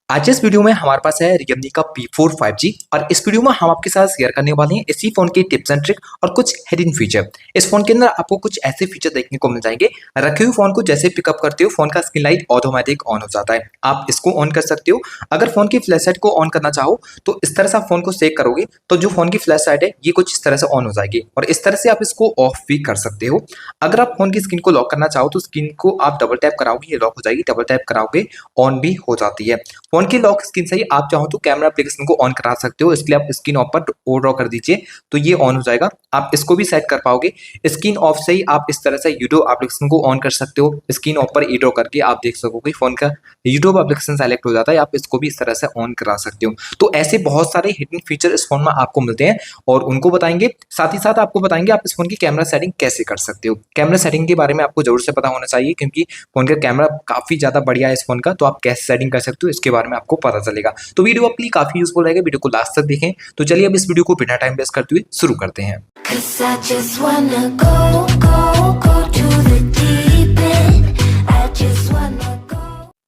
आज इस वीडियो में हमारे पास है Realme का P4 5G और इस वीडियो में हम आपके साथ शेयर करने वाले हैं इसी फोन के टिप्स एंड ट्रिक और कुछ हिडन फीचर। इस फोन के अंदर आपको कुछ ऐसे फीचर देखने को मिल जाएंगे। रखे हुए फोन को जैसे पिकअप करते हो फोन का स्क्रीन लाइट ऑटोमेटिक ऑन हो जाता है। आप इसको ऑन कर सकते हो। अगर फोन की फ्लैश लाइट को ऑन करना चाहो तो इस तरह से आप फोन को सेक करोगे तो जो फोन की फ्लैश लाइट है ये कुछ इस तरह से ऑन हो जाएगी और इस तरह से आप इसको ऑफ भी कर सकते हो। अगर आप फोन की स्क्रीन को लॉक करना चाहो तो स्क्रीन को आप डबल टैप कराओगे, ये लॉक हो जाएगी, डबल टैप कराओगे ऑन भी हो जाती है। फोन की लॉक स्क्रीन से ही आप चाहो तो कैमरा एप्लीकेशन को ऑन करा सकते हो। इसके लिए आप स्क्रीन ऑफ पर ओ ड्रॉ कर दीजिए तो ये ऑन हो जाएगा। आप इसको भी सेट कर पाओगे। स्क्रीन ऑफ से ही आप इस तरह से यूट्यूब एप्लीकेशन को ऑन कर सकते हो। स्क्रीन ऑफ पर ई ड्रॉ करके आप देख सकोगे फोन का यूट्यूब एप्लीकेशन सेलेक्ट हो जाता है। आप इसको भी इस तरह से ऑन करा सकते हो। तो ऐसे बहुत सारे हिडन फीचर इस फोन में आपको मिलते हैं और उनको बताएंगे। साथ ही साथ आपको बताएंगे आप इस फोन की कैमरा सेटिंग कैसे कर सकते हो। कैमरा सेटिंग के बारे में आपको जरूर से पता होना चाहिए क्योंकि फोन का कैमरा काफी ज्यादा बढ़िया है इस फोन का। तो आप कैसे सेटिंग कर सकते हो इसके बारे में आपको पता चलेगा। तो वीडियो आपके लिए काफी यूजफुल रहेगा। वीडियो को लास्ट तक देखें। तो चलिए अब इस वीडियो को बिना टाइम वेस्ट करते हुए शुरू करते हैं।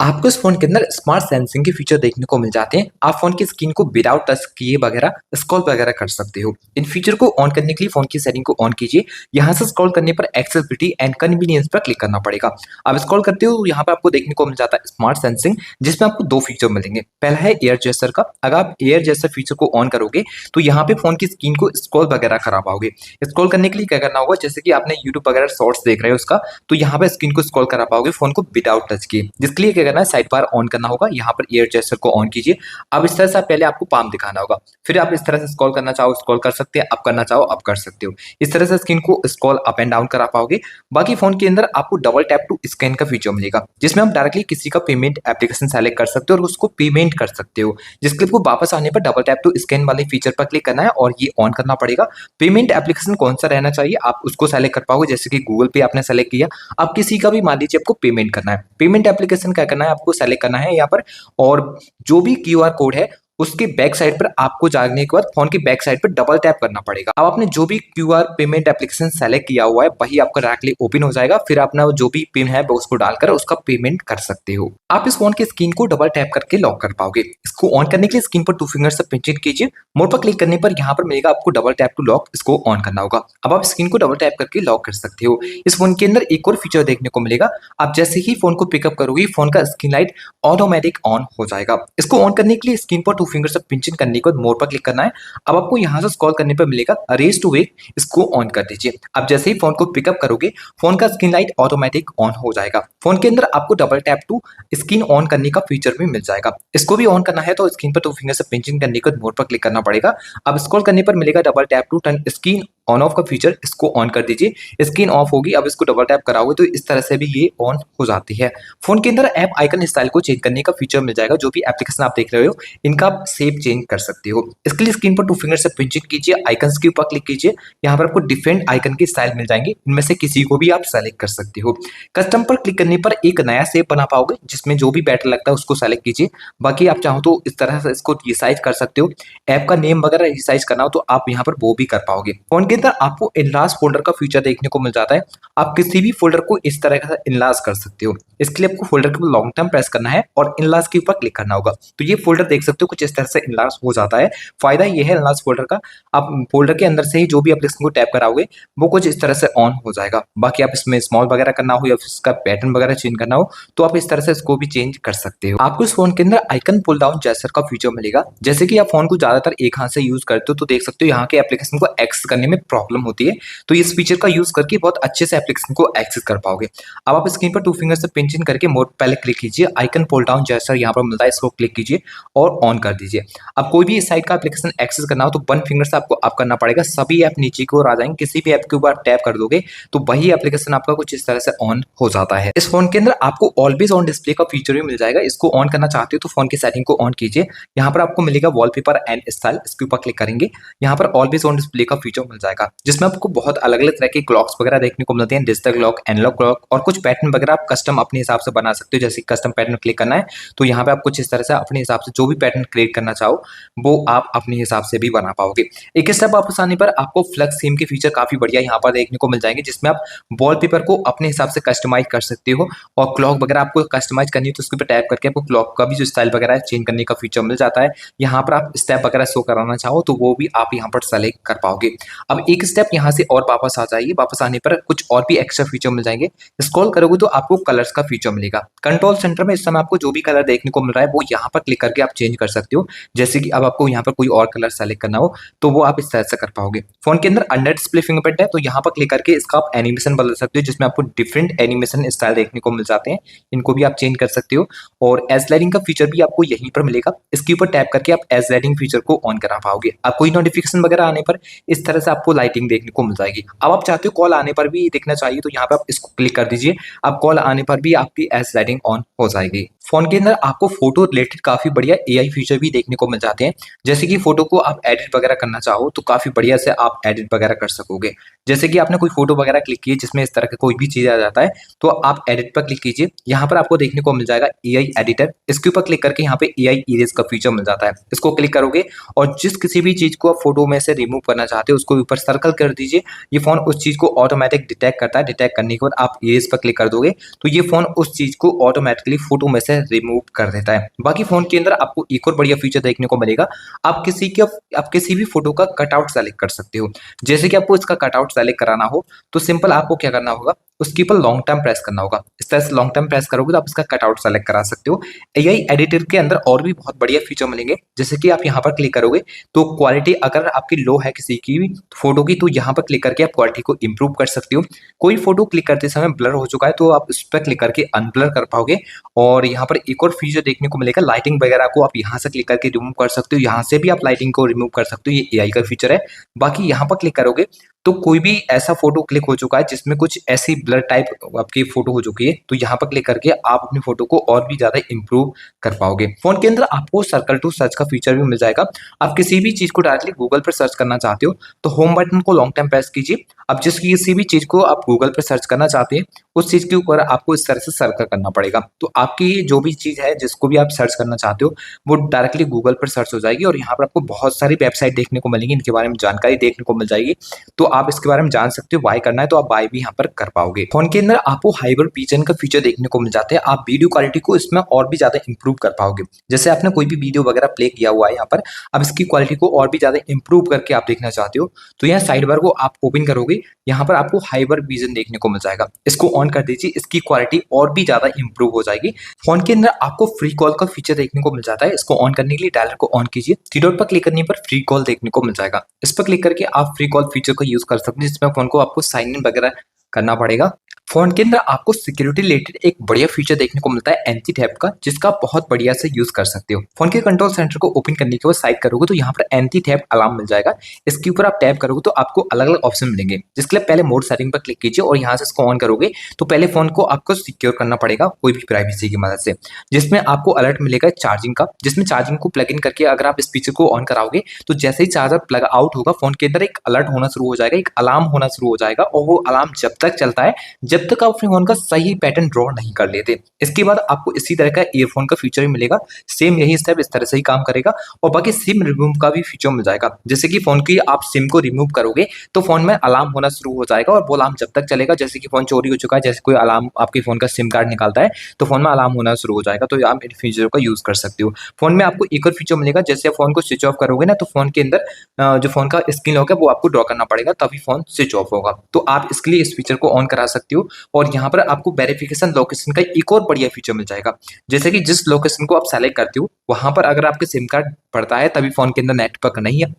आपको इस फोन के अंदर स्मार्ट सेंसिंग के फीचर देखने को मिल जाते हैं। आप फोन की स्क्रीन को विदाउट टच किए वगैरह स्क्रॉल वगैरह कर सकते हो। इन फीचर को ऑन करने के लिए फोन की सेटिंग को ऑन कीजिए। यहाँ से स्क्रॉल करने पर एक्सेसिबिलिटी एंड कन्वीनियंस पर क्लिक करना पड़ेगा। आप स्क्रॉल करते हो यहाँ पे आपको देखने को मिल जाता है स्मार्ट सेंसिंग, जिसमें आपको दो फीचर मिलेंगे। पहला है एयर जेस्चर का। अगर आप एयर जेस्चर फीचर को ऑन करोगे तो यहाँ पे फोन की स्क्रीन को स्क्रॉल वगैरह करा पाओगे। स्क्रॉल करने के लिए क्या करना होगा, जैसे कि आपने यूट्यूब वगैरह शॉर्ट्स देख रहे हो उसका, तो यहाँ पे स्क्रीन को स्क्रॉल करा पाओगे फोन को विदाउट टच किए। जिसके लिए क्या करना है, साइड बार ऑन करना होगा। यहाँ पर एयर जेस्चर को ऑन कीजिए। अब इस तरह से पहले आपको पाम दिखाना होगा, फिर आप इस तरह से स्क्रॉल करना चाहो स्क्रॉल कर सकते हैं, आप करना चाहो आप कर सकते हो। इस तरह से स्क्रीन को स्क्रॉल अप एंड डाउन करा पाओगे। बाकी फोन के अंदर आपको डबल टैप टू स्कैन का फीचर मिलेगा, जिसमें आप डायरेक्टली किसी का पेमेंट एप्लीकेशन सेलेक्ट कर सकते हो और उसको पेमेंट कर सकते हो। जिसके लिए वापस आने पर डबल टैप टू स्कैन वाले फीचर पर क्लिक करना है और ये ऑन करना पड़ेगा। पेमेंट एप्लीकेशन कौन सा रहना चाहिए आप उसको सेलेक्ट कर पाओगे। जैसे कि गूगल पे आपने सेलेक्ट किया, आप किसी का भी मान लीजिए आपको पेमेंट करना है, पेमेंट एप्लीकेशन क्या करना है आपको सेलेक्ट करना है यहाँ पर, और जो भी क्यूआर कोड है उसके बैक साइड पर आपको जाने के बाद फोन की बैक साइड पर डबल टैप करना पड़ेगा। अब आपने जो भी क्यूआर पेमेंट एप्लीकेशन सेलेक्ट किया हुआ है वही आपका डायरेक्टली ओपन हो जाएगा। फिर अपना जो भी पिन है उसको डालकर उसका पेमेंट कर सकते हो। आप इस फोन की स्क्रीन को डबल टैप करके लॉक कर पाओगे। इसको ऑन करने के लिए स्क्रीन पर टू फिंगर से पिंच कीजिए। मोड पर क्लिक करने पर यहाँ पर मिलेगा आपको डबल टैप टू लॉक, इसको ऑन करना होगा। अब आप स्क्रीन को डबल टैप करके लॉक कर सकते हो। इस फोन के अंदर एक और फीचर देखने को मिलेगा। आप जैसे ही फोन को पिकअप करोगे फोन का स्क्रीन लाइट ऑटोमेटिक ऑन हो जाएगा। इसको ऑन करने के लिए स्क्रीन पर टू फिंगर से पिंचिंग करने के बाद मोड पर क्लिक करना है। अब आपको यहाँ से स्क्रॉल करने पर मिलेगा रेज टू वेक, इसको ऑन कर दीजिए। अब जैसे ही फोन को पिकअप करोगे फोन का स्क्रीन लाइट ऑटोमेटिक ऑन हो जाएगा। फोन के अंदर आपको double tap to screen on करने का फीचर भी मिल जाएगा। इसको भी ऑन करना है तो स्क्रीन पर टू फिंगर से पिंचिंग करने के बाद मोड पर क्लिक करना पड़ेगा। अब स्क्रॉल करने पर मिलेगा double tap to turn screen on off का फीचर, इसको ऑन कर दीजिए। स्क्रीन ऑफ होगी। अब इसको डबल टैप कराओगे तो इस तरह से भी ये ऑन हो जाती है। फोन के अंदर ऐप आइकन स्टाइल को चेंज करने का फीचर मिल जाएगा। जो भी एप्लीकेशन आप देख रहे हो इनका आप शेप चेंज कर सकते हो। इसके लिए स्क्रीन पर टू फिंगर से पिंचिंग कीजिए, आइकन्स के ऊपर क्लिक कीजिए। यहाँ पर आपको डिफरेंट आइकन के स्टाइल मिल जाएंगे, इनमें से किसी को भी आप सेलेक्ट कर सकते हो। कस्टम पर क्लिक करने पर एक नया शेप बना पाओगे, जिसमें जो भी बेटर लगता है उसको सेलेक्ट कीजिए। बाकी आप चाहो तो इस तरह से इसको रिसाइज कर सकते हो। ऐप का नेम वगैरह रिसाइज करना हो तो आप यहाँ पर वो भी कर पाओगे। फोन के अंदर आपको इनलार्ज फोल्डर का फीचर देखने को मिल जाता है। आप किसी भी फोल्डर को इस तरह से इनलार्ज कर सकते हो। इसके लिए आपको फोल्डर के ऊपर लॉन्ग टर्म प्रेस करना है और इनलार्ज के ऊपर क्लिक करना होगा। तो ये फोल्डर देख सकते हो कुछ इस तरह से इनलार्ज हो जाता है। फायदा ये है इनलार्ज फोल्डर का, आप फोल्डर के अंदर से ही जो भी एप्लीकेशन को टैप कराओगे वो कुछ इस तरह से ऑन हो जाएगा। बाकी आप इसमें स्मॉल वगैरह करना हो या फिर इसका पैटर्न वगैरह चेंज करना हो तो आप इस तरह से इसको भी चेंज कर सकते हो। आपको इस फोन के अंदर आइकन पुल डाउन जेस्चर का फीचर मिलेगा। जैसे कि आप फोन को ज्यादातर एक हाथ से यूज करते हो तो देख सकते हो यहाँ के एप्लीकेशन को एक्सेस करने में प्रॉब्लम होती है। तो इस फीचर का यूज करके बहुत अच्छे से एप्लीकेशन को एक्सेस कर पाओगे। अब आप स्क्रीन पर टू फिंगर से पिंचिंग करके मोड पहले क्लिक कीजिए, आइकन पुल डाउन जेस्चर यहाँ पर मिलता है, इसको क्लिक कीजिए और ऑन कर दीजिए। अब कोई भी इस साइट का एप्लीकेशन एक्सेस करना हो तो वन फिंगर से आपको आप करना पड़ेगा। सभी ऐप नीचे की ओर आ जाएंगे। किसी भी ऐप के ऊपर टैप कर दोगे तो वही एप्लीकेशन आपका कुछ इस तरह से ऑन हो जाता है। इस फोन के अंदर आपको ऑलवेज ऑन डिस्प्ले का फीचर भी मिल जाएगा। इसको ऑन करना चाहते हो तो फोन की सेटिंग को ऑन कीजिए। यहाँ पर आपको मिलेगा वॉलपेपर एंड स्टाइल, इसके ऊपर क्लिक करेंगे। यहाँ पर ऑलवेज ऑन डिस्प्ले का फीचर मिल जाएगा, जिसमें आपको बहुत अलग अलग तरह के क्लॉक्स वगैरह देखने को मिलते हैं। डिजिटल क्लॉक, एनालॉग क्लॉक और कुछ पैटर्न वगैरह आप कस्टम अपने हिसाब से बना सकते हो। जैसे कस्टम पैटर्न क्लिक करना है तो यहाँ पे आप कुछ इस तरह से अपने हिसाब से जो भी पैटर्न क्रिएट करना चाहो वो आप अपने हिसाब से भी बना पाओगे। एक स्टेप वापस आने पर आपको फ्लक्स थीम के फीचर काफ़ी बढ़िया यहाँ पर देखने को मिल जाएंगे, जिसमें आप वॉलपेपर को अपने हिसाब से कस्टमाइज़ कर सकते हो और क्लॉक वगैरह आपको कस्टमाइज़ करनी है तो उसके ऊपर टैप करके आपको क्लॉक का भी जो स्टाइल वगैरह है चेंज करने का फीचर मिल जाता है। यहाँ पर आप स्टेप वगैरह शो कराना चाहो तो वो भी आप यहाँ पर सेलेक्ट कर पाओगे। अब एक स्टेप यहाँ से और वापस आ जाइए, वापस आने पर कुछ और भी एक्स्ट्रा फीचर मिल जाएंगे। स्क्रॉल करोगे तो आपको कलर्स का फीचर मिलेगा। कंट्रोल सेंटर में इस समय आपको जो भी कलर देखने को मिल रहा है वो यहाँ पर क्लिक करके आप चेंज कर सकते हो। जैसे कि अब आपको यहाँ पर कोई और कलर सेलेक्ट करना हो तो वो आप इस तरह से कर पाओगे। फोन के अंदर अंडर डिस्प्ले फिंगरप्रिंट है तो यहाँ पर क्लिक करके इसका आप एनिमेशन बदल सकते हो, जिसमें आपको डिफरेंट एनिमेशन स्टाइल देखने को मिल जाते हैं। इनको भी आप चेंज कर सकते हो और एज लाइटिंग का फीचर भी आपको यहीं पर मिलेगा। इसके ऊपर टैप करके आप एज लाइटिंग फीचर को ऑन करा पाओगे। अब कोई नोटिफिकेशन वगैरह आने पर इस तरह से आपको लाइटिंग देखने को मिल जाएगी। अब आप चाहते हो कॉल आने पर भी देखना चाहिए तो यहाँ पे आप इसको क्लिक कर दीजिए। अब कॉल आने पर भी आपकी एज लाइटिंग ऑन हो जाएगी। फोन के अंदर आपको फोटो रिलेटेड काफी बढ़िया एआई फीचर भी देखने को मिल जाते हैं। जैसे कि फोटो को आप एडिट वगैरह करना चाहो तो काफी बढ़िया से आप एडिट वगैरह कर सकोगे। जैसे कि आपने कोई फोटो वगैरह क्लिक की जिसमें इस तरह का कोई भी चीज आ जाता है तो आप एडिट पर क्लिक कीजिए। यहाँ पर आपको देखने को मिल जाएगा एआई एडिटर। इसके ऊपर क्लिक करके यहाँ पे एआई इरेज का फीचर मिल जाता है। इसको क्लिक करोगे और जिस किसी भी चीज को आप फोटो में से रिमूव करना चाहते हो उसको ऊपर सर्कल कर दीजिए। ये फोन उस चीज को ऑटोमेटिक डिटेक्ट करता है। डिटेक्ट करने के बाद आप इरेज पर क्लिक कर दोगे तो ये फोन उस चीज को ऑटोमेटिकली फोटो में से रिमूव कर देता है। बाकी फोन के अंदर आपको एक और बढ़िया फीचर देखने को मिलेगा। आप किसी भी फोटो का कटआउट सेलेक्ट कर सकते हो। जैसे कि आपको इसका कटआउट सेलेक्ट कराना हो तो सिंपल आपको क्या करना होगा, उसके ऊपर लॉन्ग टर्म प्रेस करना होगा। इस तरह से लॉन्ग टर्म प्रेस करोगे तो आप इसका कटआउट सेलेक्ट करा सकते हो। एआई एडिटर के अंदर और भी बहुत बढ़िया फीचर मिलेंगे। जैसे कि आप यहाँ पर क्लिक करोगे तो क्वालिटी अगर आपकी लो है किसी की भी फोटो की तो यहाँ पर क्लिक करके आप क्वालिटी को इंप्रूव कर सकते हो। कोई फोटो क्लिक करते समय ब्लर हो चुका है तो आप इस पर क्लिक करके अनब्लर कर पाओगे। और यहाँ पर एक और फीचर देखने को मिलेगा, लाइटिंग वगैरह को आप यहाँ से क्लिक करके रिमूव कर सकते हो। यहाँ से भी आप लाइटिंग को रिमूव कर सकते हो, ये एआई का फीचर है। बाकी यहाँ पर क्लिक करोगे तो कोई भी ऐसा फोटो क्लिक हो चुका है जिसमें कुछ ऐसी ब्लर टाइप आपकी फोटो हो चुकी है तो यहाँ पर क्लिक करके आप अपनी फोटो को और भी ज्यादा इंप्रूव कर पाओगे। फोन के अंदर आपको सर्कल टू सर्च का फीचर भी मिल जाएगा। आप किसी भी चीज को डायरेक्टली गूगल पर सर्च करना चाहते हो तो होम बटन को लॉन्ग टाइम प्रेस कीजिए। अब किसी भी चीज को आप गूगल पर सर्च करना चाहते हैं उस चीज के ऊपर आपको इस तरह से सर्कल करना पड़ेगा तो आपकी जो भी चीज है जिसको भी आप सर्च करना चाहते हो वो डायरेक्टली गूगल पर सर्च हो जाएगी और यहाँ पर आपको बहुत सारी वेबसाइट देखने को मिलेंगी, इनके बारे में जानकारी देखने को मिल जाएगी तो आप इसके बारे में जान सकते हो। बाय करना है तो आप बाय भी यहाँ पर कर पाओगे। फोन के अंदर आपको हाइपर विजन का फीचर देखने को मिल जाते हैं। आप वीडियो क्वालिटी को इसमें और भी ज्यादा इंप्रूव कर पाओगे। जैसे आपने कोई भी वीडियो वगैरह प्ले किया हुआ है यहाँ पर, अब इसकी क्वालिटी को और भी ज्यादा इंप्रूव करके आप देखना चाहते हो तो यहाँ साइड बार को आप ओपन करोगे, यहाँ पर आपको हाइपर विजन देखने को मिल जाएगा। इसको ऑन कर दीजिए, इसकी क्वालिटी और भी ज्यादा इंप्रूव हो जाएगी। फोन के अंदर आपको फ्री कॉल का फीचर देखने को मिल जाता है। इसको ऑन करने के लिए डायलर को ऑन कीजिए, थ्री डॉट पर क्लिक करने पर फ्री कॉल देखने को मिल जाएगा। इस पर क्लिक करके आप फ्री कॉल फीचर को यूज कर सकते हैं जिसमें फोन को आपको साइन इन वगैरह करना पड़ेगा। फोन के अंदर आपको सिक्योरिटी रिलेटेड एक बढ़िया फीचर देखने को मिलता है एंटी थेफ्ट का, जिसका आप बहुत बढ़िया से यूज कर सकते हो। फोन के कंट्रोल सेंटर को ओपन करने के बाद साइड करोगे तो यहाँ पर एंटी थेफ्ट अलार्म मिल जाएगा। इसके ऊपर आप टैप करोगे तो आपको अलग अलग ऑप्शन मिलेंगे, जिसके लिए पहले मोड सेटिंग पर क्लिक कीजिए और यहाँ से इसको ऑन करोगे तो पहले फोन को आपको सिक्योर करना पड़ेगा कोई भी प्राइवेसी की मदद से, जिसमें आपको अलर्ट मिलेगा चार्जिंग का, जिसमें चार्जिंग को प्लग इन करके अगर आप इस फीचर को ऑन कराओगे तो जैसे ही चार्जर प्लग आउट होगा फोन के अंदर एक अलर्ट होना शुरू हो जाएगा, एक अलार्म होना शुरू हो जाएगा और वो अलार्म जब तक चलता है जब तक आप अपने फोन का सही पैटर्न ड्रॉ नहीं कर लेते। इसके बाद आपको इसी तरह का ईयरफोन का फीचर भी मिलेगा। सेम यही स्टेप इस तरह से ही काम करेगा और बाकी सिम रिमूव का भी फीचर मिल जाएगा। जैसे कि फोन की आप सिम को रिमूव करोगे तो फोन में अलार्म होना शुरू हो जाएगा और वो अलार्म जब तक चलेगा, जैसे कि फोन चोरी हो चुका है, जैसे कोई अलार्म आपके फोन का सिम कार्ड निकालता है तो फोन में अलार्म होना शुरू हो जाएगा। तो आप इन फीचर का यूज कर सकते हो। फोन में आपको एक और फीचर मिलेगा, जैसे आप फोन को स्विच ऑफ करोगे ना तो फोन के अंदर जो फोन का स्क्रीन लॉक है वो आपको ड्रॉ करना पड़ेगा तभी फोन स्विच ऑफ होगा। तो आप इसके लिए इस फीचर को ऑन करा सकते हो और यहाँ पर आपको वेरिफिकेशन लोकेशन का एक और बढ़िया फीचर मिल जाएगा। जैसे कि जिस लोकेशन को आप सेलेक्ट करते हो वहां पर अगर आपके सिम कार्ड पड़ता है तभी फोन के अंदर नेटवर्क नहीं है,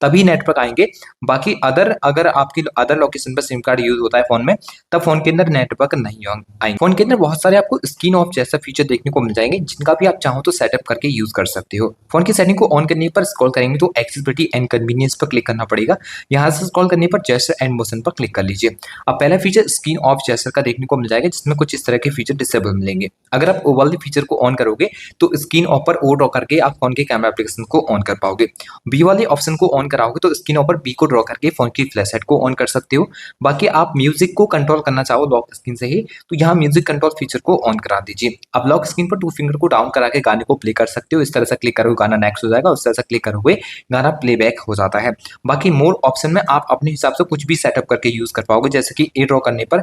तभी नेटवर्क आएंगे। बाकी अगर आपकी अदर लोकेशन पर सिम कार्ड यूज होता है फोन में तब फोन के अंदर नेटवर्क नहीं आएंगे। फोन के अंदर बहुत सारे आपको स्क्रीन ऑफ जैसा फीचर देखने को मिल जाएंगे जिनका भी आप चाहो तो सेटअप करके यूज कर सकते हो। फोन की सेटिंग को ऑन करने पर स्क्रॉल करेंगे तो एक्सेसिबिलिटी एंड कन्वीनियंस पर क्लिक करना पड़ेगा। यहाँ से स्क्रॉल करने पर जेस्चर एंड मोशन पर क्लिक कर लीजिए। अब पहला फीचर स्क्रीन ऑफ जेस्चर का देखने को मिल जाएगा जिसमें कुछ इस तरह के फीचर डिसेबल मिलेंगे। अगर आप ओवरऑल फीचर को ऑन करोगे तो स्क्रीन ऑफ पर ओ ड्रॉ करके आप फोन के कैमरा एप्लीकेशन को ऑन कर पाओगे। बी वाले ऑप्शन को को ऑन कराओगे तो स्क्रीन ऊपर बी को ड्रॉ करके फोन की फ्लैश लाइट को ऑन कर सकते हो। बाकी आप म्यूजिक को कंट्रोल करना चाहो लॉक स्क्रीन से ही, तो यहाँ म्यूजिक कंट्रोल फीचर को ऑन करा दीजिए। अब लॉक स्क्रीन पर 2 फिंगर को डाउन करा के गाने को प्ले कर सकते हो। इस तरह से क्लिक करोगे गाना नेक्स्ट हो जाएगा, उस तरह से क्लिक करोगे गाना प्लेबैक हो जाता है। बाकी मोर ऑप्शन में आप अपने हिसाब से कुछ भी सेटअप करके यूज कर पाओगे, जैसे कि ए ड्रॉ करने पर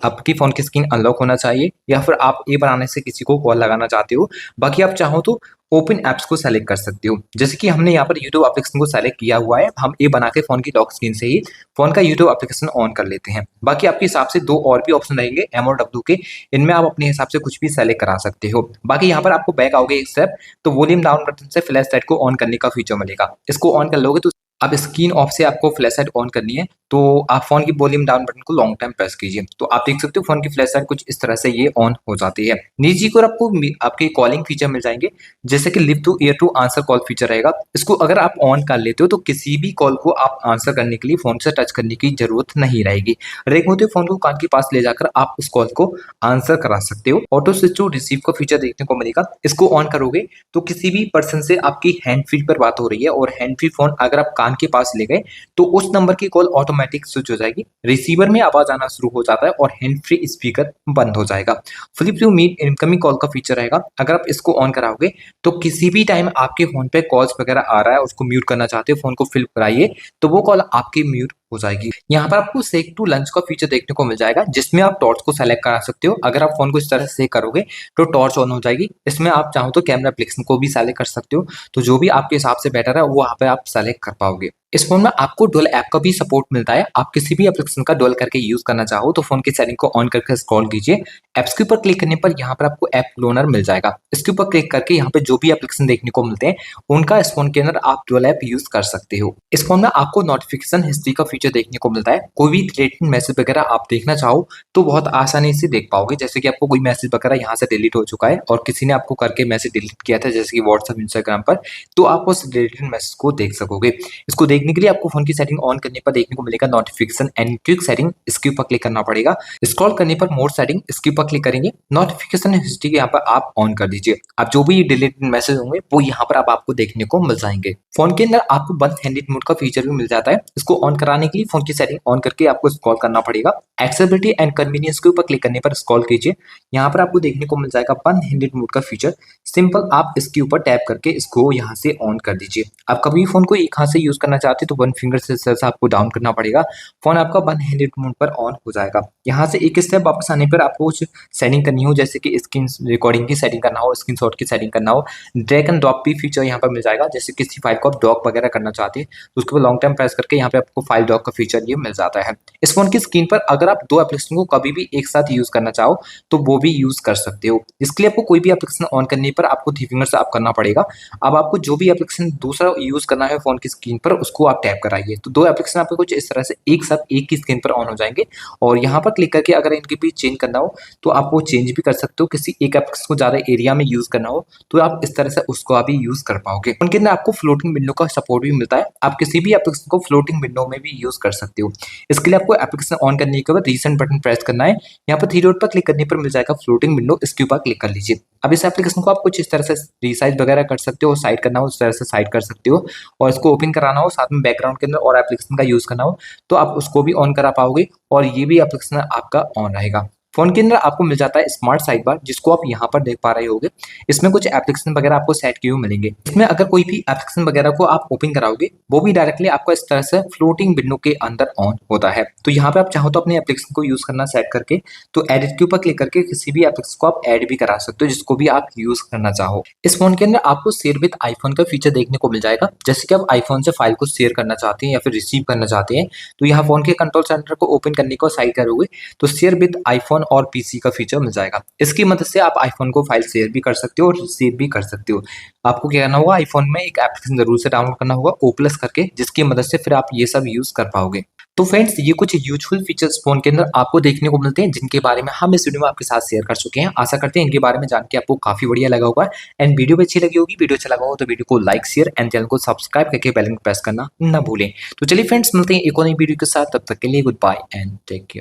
आपकी फोन की स्क्रीन अनलॉक होना चाहिए, या फिर आप ए बनाने से किसी को कॉल लगाना चाहते हो। बाकी आप चाहो तो ओपन ऐप्स को सेलेक्ट कर सकते हो, जैसे कि हमने यहाँ पर यूट्यूब एप्लीकेशन को सेलेक्ट किया हुआ है। हम ए बना के फोन की लॉक स्क्रीन से ही फोन का यूट्यूब एप्लीकेशन ऑन कर लेते हैं। बाकी आपके हिसाब से 2 और भी ऑप्शन रहेंगे एम और डब्ल्यू के, इनमें आप अपने हिसाब से कुछ भी सेलेक्ट करा सकते हो। बाकी यहाँ पर आपको बैक आओगे एक स्टेप, तो वॉल्यूम डाउन बटन से फ्लैश लाइट को ऑन करने का फीचर मिलेगा। इसको ऑन कर लोगे तो अब स्क्रीन ऑफ से आपको फ्लैश लाइट ऑन करनी है, तो आप फोन की वॉल्यूम डाउन बटन को लॉन्ग टाइम प्रेस कीजिए, तो आप देख सकते हो फोन की फ्लैश लाइट कुछ इस तरह से ये ऑन हो जाती है। नीचे को आपको आपके कॉलिंग फीचर मिल जाएंगे, जैसे कि लिव to ear to answer call feature रहेगा। इसको अगर आप ऑन कर लेते हो तो किसी भी कॉल को आप आंसर करने के लिए फोन से टच करने की जरूरत नहीं रहेगी। रेंग होते फोन को कान के पास ले जाकर आप उस कॉल को आंसर करा सकते हो। ऑटो स्विच टू रिसीव का फीचर देखने को मिलेगा। इसको ऑन करोगे तो किसी भी पर्सन से आपकी हैंड फ्री पर बात हो रही है और हैंड फ्री फोन अगर आप कान के पास ले गए तो उस नंबर की कॉल ऑटोमेटिक स्विच हो जाएगी, रिसीवर में आवाज आना शुरू हो जाता है और हैंड फ्री स्पीकर बंद हो जाएगा। Flip to mute incoming call का फीचर रहेगा। अगर आप इसको ऑन कराओगे तो किसी भी टाइम आपके फोन पे कॉल्स वगैरह आ रहा है, उसको म्यूट करना चाहते हो, फोन को फिल कराइए तो वो कॉल आपकी म्यूट हो जाएगी। यहाँ पर आपको सेक टू लंच का फीचर देखने को मिल जाएगा, जिसमें आप टॉर्च को सेलेक्ट करा सकते हो। अगर आप फोन को इस तरह से सेक करोगे तो टॉर्च ऑन हो जाएगी। इसमें आप चाहो तो कैमरा एप्लीकेशन को भी सेलेक्ट कर सकते हो, तो जो भी आपके हिसाब से बेटर है वो यहाँ पे आप सेलेक्ट कर पाओगे। इस फोन में आपको डुअल ऐप का भी सपोर्ट मिलता है। आप किसी भी एप्लीकेशन का डुअल करके यूज करना चाहो तो फोन की सेटिंग को ऑन करके स्क्रॉल कीजिए। एप्स के ऊपर क्लिक करने पर यहाँ पर आपको ऐप क्लोनर मिल जाएगा। इसके ऊपर क्लिक करके यहाँ पे जो भी एप्लीकेशन देखने को मिलते हैं उनका इस फोन के अंदर आप डुअल ऐप यूज कर सकते हो। इस फोन में आपको नोटिफिकेशन हिस्ट्री का फीचर देखने को मिलता है। कोई भी थ्रेटेड मैसेज वगैरह आप देखना चाहो तो बहुत आसानी से देख पाओगे, जैसे कि आपको कोई मैसेज वगैरह यहाँ से डिलीट हो चुका है और किसी ने आपको करके मैसेज डिलीट किया था, जैसे कि व्हाट्सएप इंस्टाग्राम पर, तो आप उस डिलीटेड मैसेज को देख सकोगे। इसको देखने के लिए आपको फोन की सेटिंग ऑन करने पर देखने को मिलेगा नोटिफिकेशन एंड क्विक सेटिंग, इसके ऊपर क्लिक करना पड़ेगा। स्क्रॉल करने पर मोर सेटिंग, इसके ऊपर क्लिक करेंगे। नोटिफिकेशन हिस्ट्री यहाँ पर आप ऑन कर दीजिए। अब जो भी डिलीटेड मैसेज होंगे वो यहाँ पर अब आपको देखने को मिल जाएंगे। फोन के अंदर आपको वन हैंडेड मोड का फीचर भी मिल जाता है। इसको ऑन कराने के लिए फोन की सेटिंग ऑन करके आपको स्क्रॉल करना पड़ेगा। एक्सेसिबिलिटी एंड कन्वीनियंस के ऊपर क्लिक करने पर स्क्रॉल कीजिए। यहाँ पर आपको देखने को मिल जाएगा वन हैंडेड मोड का फीचर। सिंपल आप इसके ऊपर टैप करके इसको यहाँ से ऑन कर दीजिए। आप कभी फोन को एक हाथ से यूज करना चाहते हो तो वन फिंगर से आपको डाउन करना पड़ेगा, फोन आपका वन हैंडेड मोड पर ऑन हो जाएगा। यहाँ से एक स्टेप वापस आने पर आपको कुछ सेटिंग करनी हो, जैसे कि स्क्रीन रिकॉर्डिंग की सेटिंग करना हो, स्क्रीनशॉट की सेटिंग करना हो, ड्रैग एंड ड्रॉप भी फीचर यहाँ पर मिल जाएगा। जैसे किसी फाइल को आप ड्रॉप वगैरह करना चाहते हैं तो उसके ऊपर लॉन्ग टाइम प्रेस करके यहाँ पे आपको फाइल ड्रॉप का फीचर ये मिल जाता है। इस फोन की स्क्रीन पर अगर आप 2 एप्लीकेशन को कभी भी एक साथ यूज करना चाहो तो वो भी यूज कर सकते हो। इसके लिए आपको कोई भी एप्लीकेशन ऑन करने पर आपको 3 फिंगर से आप करना पड़ेगा। अब आपको जो भी एप्लीकेशन दूसरा यूज करना है फोन की स्क्रीन पर उसको आप टैप कराइए, तो 2 एप्लीकेशन आपको कुछ इस तरह से एक साथ एक ही स्क्रीन पर ऑन हो जाएंगे। और यहाँ पर क्लिक करके अगर इनके बीच चेंज करना हो तो आप वो चेंज भी कर सकते हो। किसी एक एप्लीकेशन को ज्यादा एरिया में यूज करना हो तो आप इस तरह से उसको अभी यूज कर पाओगे। उनके अंदर आपको फ्लोटिंग विंडो का सपोर्ट भी मिलता है। आप किसी भी एप्लीकेशन को फ्लोटिंग विंडो में भी यूज कर सकते हो। इसके लिए आपको एप्लीकेशन ऑन करने के बाद रीसेंट बटन प्रेस करना है। यहाँ पर 3 डॉट पर क्लिक करने पर मिल जाएगा फ्लोटिंग विंडो, इसके ऊपर क्लिक कर लीजिए। अब इस एप्लीकेशन को आप कुछ इस तरह से रीसाइज वगैरह कर सकते हो, साइड करना हो उस तरह से साइड कर सकते हो, और इसको ओपन कराना हो साथ में बैकग्राउंड के अंदर और एप्लीकेशन का यूज करना हो तो आप उसको भी ऑन करा पाओगे और ये भी एप्लीकेशन आपका ऑन रहेगा। फोन के अंदर आपको मिल जाता है स्मार्ट साइड बार, जिसको आप यहाँ पर देख पा रहे होगे। इसमें कुछ एप्लीकेशन वगैरह आपको सेट किए हुए मिलेंगे। इसमें अगर कोई भी एप्लीकेशन वगैरह को आप ओपन कराओगे वो भी डायरेक्टली आपको इस तरह से फ्लोटिंग विंडो के अंदर ऑन होता है। तो यहाँ पे आप चाहो तो अपने एप्लीकेशन को यूज करना सेट करके तो एडिट के ऊपर क्लिक करके किसी भी एप्लीकेशन को आप ऐड भी करा सकते हो जिसको भी आप यूज करना चाहो। इस फोन के अंदर आपको शेयर विद आईफोन का फीचर देखने को मिल जाएगा। जैसे कि आप आईफोन से फाइल को शेयर करना चाहते हैं या फिर रिसीव करना चाहते हैं तो यहाँ फोन के कंट्रोल सेंटर को ओपन करने को साइड करोगे तो शेयर विद आईफोन और पीसी का फीचर मिल जाएगा। इसकी मदद से आप आईफोन को फाइल शेयर भी कर सकते हो और रिसीव भी कर सकते हो। आपको क्या करना होगा, आईफोन में एक एप्लीकेशन जरूर से डाउनलोड करना होगा O+ करके, जिसकी मदद से फिर आप ये सब यूज कर पाओगे। तो फ्रेंड्स ये कुछ यूजफुल फीचर्स फोन के अंदर आपको देखने को मिलते हैं जिनके बारे में हम इस वीडियो में आपके साथ शेयर कर चुके हैं। आशा करते हैं इनके बारे में जान के आपको काफी बढ़िया लगा होगा एंड वीडियो भी अच्छी लगी होगी। वीडियो अच्छा लगा हो तो वीडियो को लाइक शेयर एंड चैनल को सब्सक्राइब करके बेल आइकन प्रेस करना न भूलें। तो चलिए फ्रेंड्स मिलते हैं एक और नई वीडियो के साथ, तब तक के लिए good bye and take care.